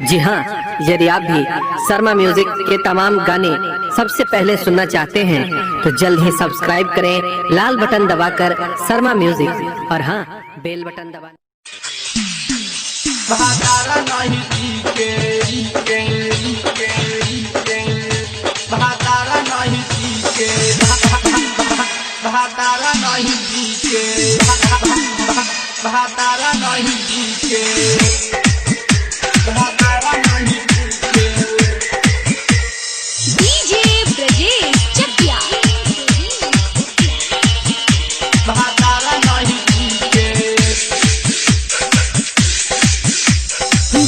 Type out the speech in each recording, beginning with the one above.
जी हाँ, यदि आप भी शर्मा म्यूजिक के तमाम गाने सबसे पहले सुनना चाहते हैं तो जल्द ही सब्सक्राइब करें लाल बटन दबाकर शर्मा म्यूजिक, और हाँ, बेल बटन दबा।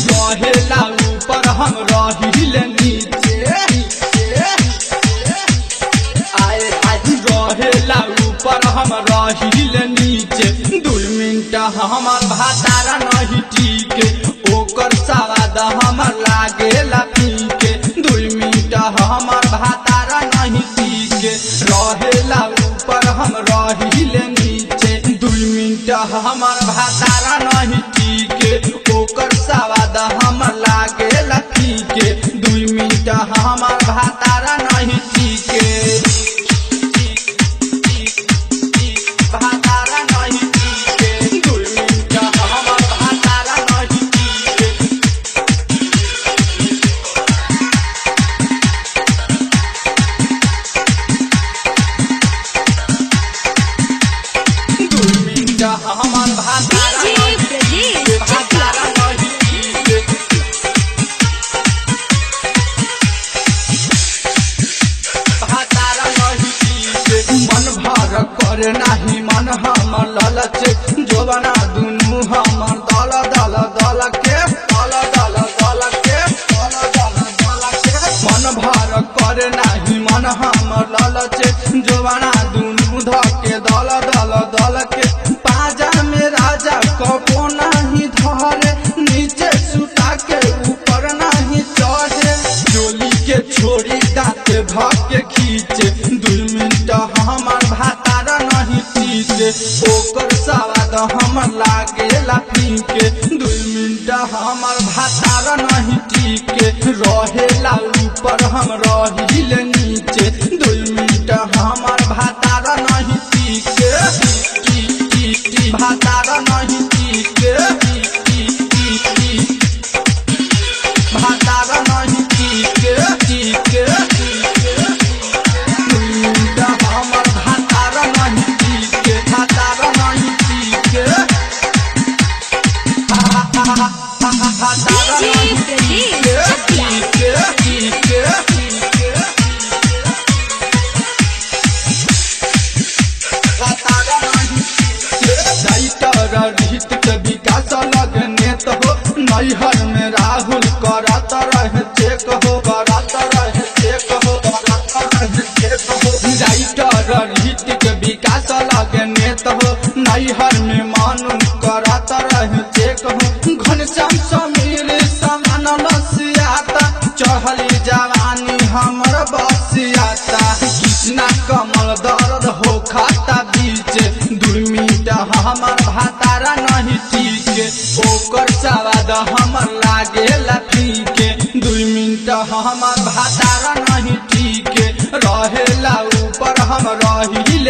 रहेला ऊपर हम रहिल नीचे, आए आज रहेला ऊपर हम रहिल नीचे। 2 मिनट हमर भातारा नहीं टीके, ओकर स्वाद हमर लागेला पीके। 2 मिनट हमर भातारा नहीं टीके, रहेला ऊपर हम रहिल नीचे। 2 मिनट हमर भातारा नहीं टीके, ओकर स्वाद हमर लागेला पीके। 2 मिनट हमर भातारा नहीं टीके, भातारा नहीं टीके। 2 मिनट हमर भातारा नहीं टीके। हमर भातारा करे नाही मन हमर ललच, जोबना दुनू हमर दल दल दल के, दल दल दल के, दल दल दल के। मन भर करे नाही मन हमर ललच, जोबना दुनू धके दल दल दल के। पाजा में राजा कबो नहीं धरे, नीचे सुता के ऊपर नहीं चढ़े। डोली के छोड़ी दाँत धके खींचे। 2 मिनट हमर भातारा नहीं टीके, ओकर स्वाद हमर लागेला पीके। 2 मिनट हमर भातारा नहीं टीके, रहेला ऊपर हम रहिल नीचे। 2 मिनट हमर भातारा नहीं टीके, भातारा नहीं टीके, भातारा नहीं टीके, टीके। 2 मिनट हमर भातारा नहीं टीके, भातारा नहीं टीके, भातारा नहीं टीके, टीके, टीके। भातारा नहीं टीके। राइटर रहित के विकास लगने तो हो, नैहर में राहुल करत रहे चेक हो, करत रहे चेक हो, करत रहे चेक हो। राइटर रहित के विकास लगने तो हो, नैहर में मानू करत रहे चेक हो। घनश्याम समीर समान लसियाता, चढ़ली जवानी हमर बसियाता। कृष्णा कमल दर्द हो खाता बीचे। 2 मिनट हमर भातारा नहीं टीके, ओकर स्वाद हमर लागेला पीके। 2 मिनट हमर भातारा नहीं टीके, रहेला ऊपर हम रहिल।